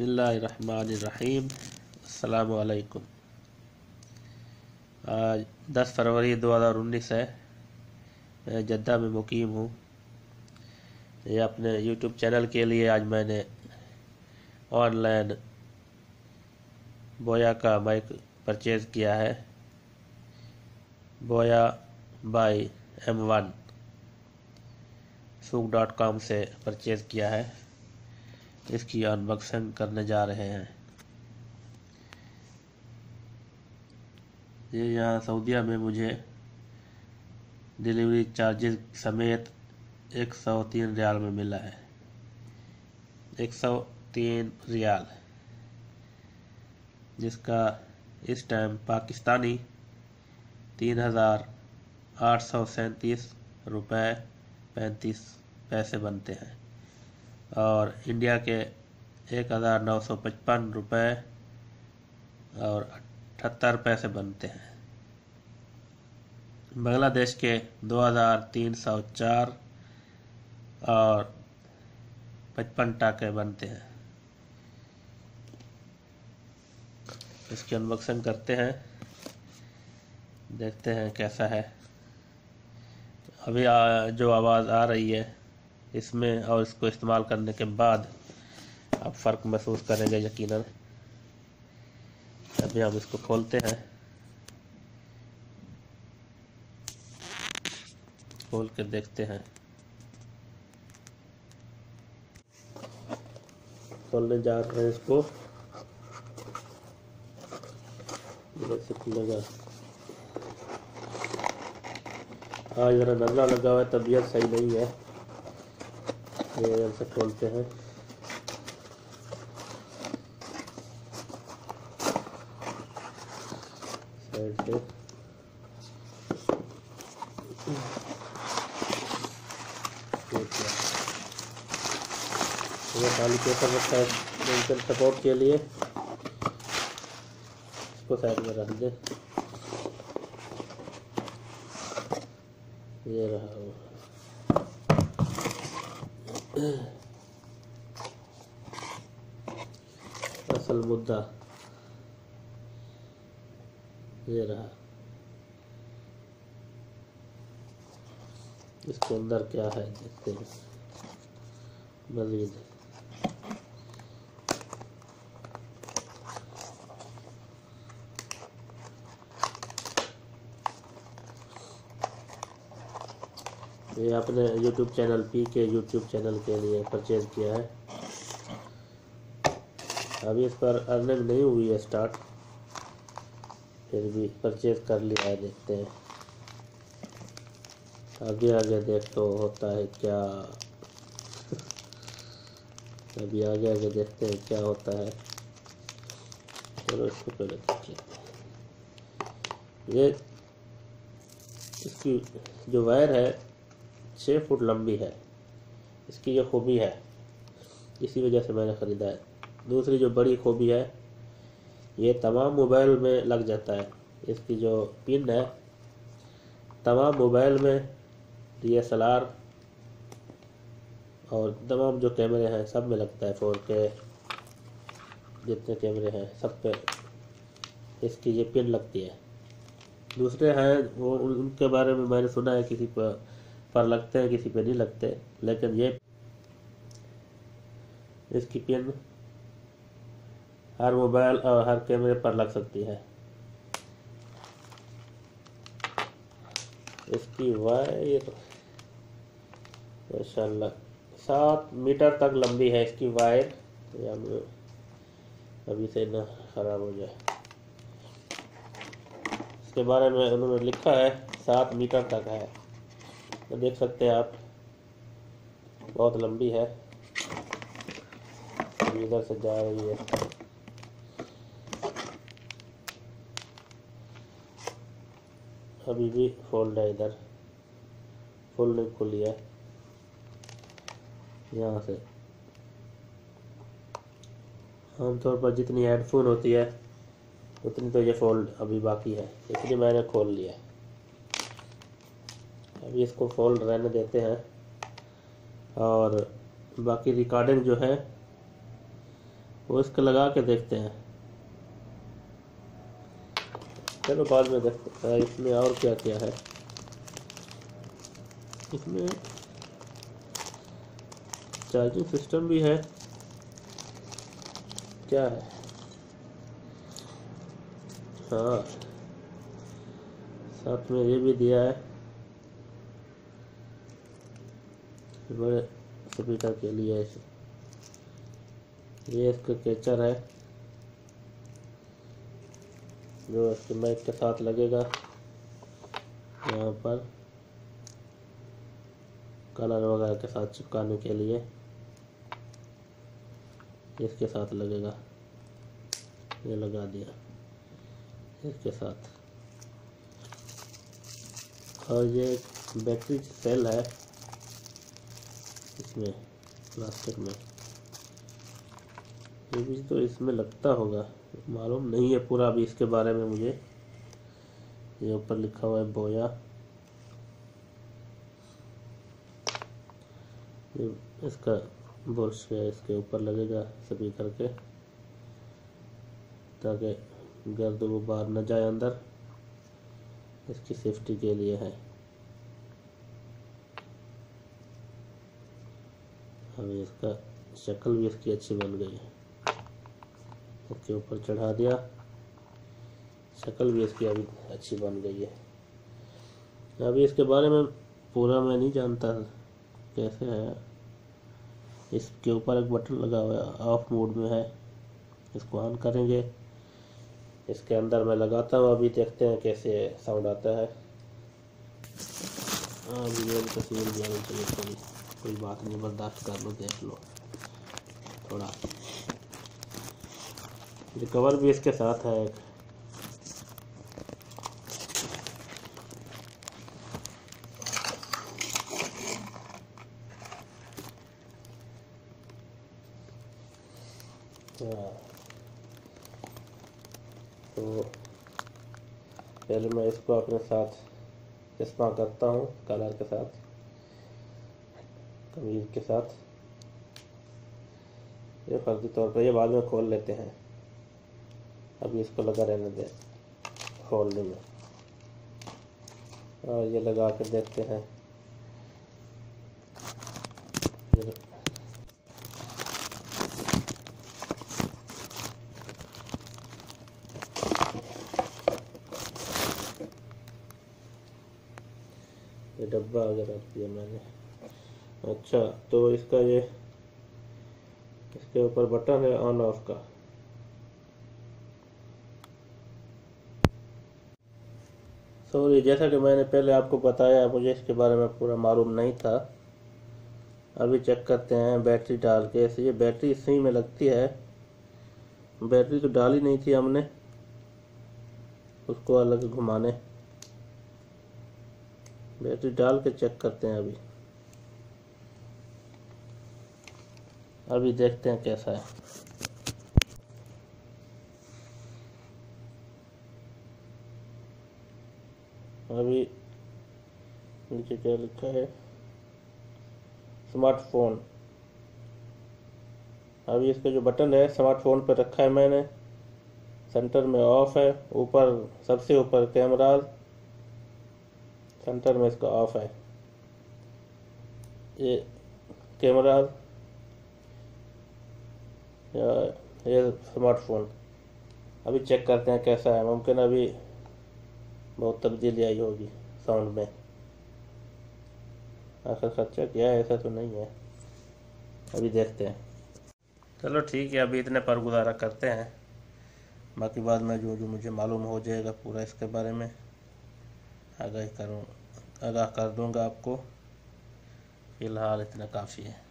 बिस्मिल्लाहिर्रहमानिर्रहीम। अस्सलामु अलैकुम। आज 10 फरवरी 2019 है। मैं जद्दा में मुकीम हूँ। ये अपने यूट्यूब चैनल के लिए आज मैंने ऑनलाइन बोया का माइक परचेज़ किया है। बोया बाय M1 सूक.com से परचेज़ किया है। इसकी अनबॉक्सिंग करने जा रहे हैं। ये यहाँ सऊदीया में मुझे डिलीवरी चार्जेस समेत 103 रियाल में मिला है। 103 रियाल, जिसका इस टाइम पाकिस्तानी 3,837 रुपये 35 पैसे बनते हैं और इंडिया के 1,955 रुपये और 78 पैसे बनते हैं। बांग्लादेश के 2,304 और 55 टाके बनते हैं। इसकी अनबॉक्सिंग करते हैं, देखते हैं कैसा है। अभी जो आवाज़ आ रही है इसमें और इसको इस्तेमाल करने के बाद आप फ़र्क महसूस करेंगे यकीनन। अभी हम इसको खोलते हैं। खोल के देखते हैं। खोलने जा रहे हैं इसको। जैसे खुलेगा। आज ज़रा नज़ला लगा हुआ है, तबीयत सही नहीं है। ये ऐसे खोलते हैं। साइड से ये खाली पेपर रखा है मेंटल सपोर्ट के लिए। इसको साइड में रख दे। ये रहा वो। असल मुद्दा ये रहा। इसके अंदर क्या है देखते हैं मज़ीद। ये अपने यूट्यूब चैनल के यूट्यूब चैनल के लिए परचेज़ किया है। अभी इस पर अर्निंग नहीं हुई है स्टार्ट, फिर भी परचेज़ कर लिया है। देखते हैं आगे आगे देखो होता है क्या। अभी आगे आगे देखते हैं क्या होता है। चलो इसको पहले देख लेते हैं। ये इसकी जो वायर है 6 फुट लंबी है। इसकी ये खूबी है, इसी वजह से मैंने ख़रीदा है। दूसरी जो बड़ी खूबी है, ये तमाम मोबाइल में लग जाता है। इसकी जो पिन है तमाम मोबाइल में, DSLR और तमाम जो कैमरे हैं सब में लगता है। 4K जितने कैमरे हैं सब पे इसकी ये पिन लगती है। दूसरे हैं वो उनके बारे में मैंने सुना है किसी पर लगते हैं, किसी पे नहीं लगते, लेकिन ये इसकी पिन हर मोबाइल और हर कैमरे पर लग सकती है। इसकी वायर माशाल्लाह 7 मीटर तक लंबी है इसकी वायर। या अभी से ना ख़राब हो जाए। इसके बारे में उन्होंने लिखा है 7 मीटर तक है। तो देख सकते हैं आप, बहुत लंबी है। इधर से जा रही है। अभी भी फोल्ड है, इधर फुल नहीं खुली है। यहाँ से आमतौर पर जितनी हेडफोन होती है उतनी तो ये फोल्ड अभी बाकी है, इसलिए मैंने खोल लिया। अभी इसको फोल्ड रहने देते हैं और बाकी रिकॉर्डिंग जो है वो इसको लगा के देखते हैं। चलो बाद में देखते हैं इसमें और क्या क्या है। इसमें चार्जिंग सिस्टम भी है। क्या है, हाँ साथ में ये भी दिया है बड़े स्पीकर के लिए। ये इसका कैचर है जो इसके माइक के साथ लगेगा। यहाँ पर कलर वगैरह के साथ चिपकाने के लिए इसके साथ लगेगा। ये लगा दिया इसके साथ। और ये बैटरी सेल है इसमें प्लास्टिक में। ये भी तो इसमें लगता होगा, मालूम नहीं है पूरा अभी इसके बारे में मुझे। ये ऊपर लिखा हुआ है बोया। ये इसका बुर्श है, इसके ऊपर लगेगा स्पीकर के, ताकि गर्द गुबार न जाए अंदर। इसकी सेफ्टी के लिए है। अभी इसका शक्ल भी इसकी अच्छी बन गई है। इसके ऊपर चढ़ा दिया, शक्ल भी इसकी अभी अच्छी बन गई है। अभी इसके बारे में पूरा मैं नहीं जानता कैसे है। इसके ऊपर एक बटन लगा हुआ है, ऑफ मोड में है, इसको ऑन करेंगे। इसके अंदर मैं लगाता हूँ, अभी देखते हैं कैसे साउंड आता है। अभी ये तस्वीर भी आनी चाहिए थोड़ी, कोई बात नहीं, बर्दाश्त कर लो, देख लो थोड़ा। ये कवर भी इसके साथ है एक। तो पहले मैं इसको अपने साथ चश्मा करता हूँ, कलर के साथ, कमीज के साथ। ये फर्जी तौर पर, ये बाद में खोल लेते हैं, अभी इसको लगा रहने दें खोलने में। और ये लगा कर देखते हैं। ये डब्बा अगर रख दिया मैंने। अच्छा, तो इसका ये इसके ऊपर बटन है ऑन ऑफ का। सॉरी, जैसा कि मैंने पहले आपको बताया, मुझे इसके बारे में पूरा मालूम नहीं था। अभी चेक करते हैं बैटरी डाल के। ऐसे ये बैटरी इसी में लगती है, बैटरी तो डाली नहीं थी हमने, उसको अलग घुमाने। बैटरी डाल के चेक करते हैं अभी देखते हैं कैसा है। अभी नीचे क्या लिखा है, स्मार्टफोन। अभी इसका जो बटन है स्मार्टफोन पर रखा है मैंने, सेंटर में ऑफ है, ऊपर सबसे ऊपर कैमरा, सेंटर में इसका ऑफ है। ये कैमरा या ये स्मार्टफोन। अभी चेक करते हैं कैसा है। मुमकिन अभी बहुत तब्दीली आई होगी साउंड में, आखिर खर्चा किया है, ऐसा तो नहीं है। अभी देखते हैं। चलो ठीक है, अभी इतने पर गुजारा करते हैं, बाकी बाद में जो जो मुझे मालूम हो जाएगा पूरा इसके बारे में आगाह कर दूंगा आपको। फ़िलहाल इतना काफ़ी है।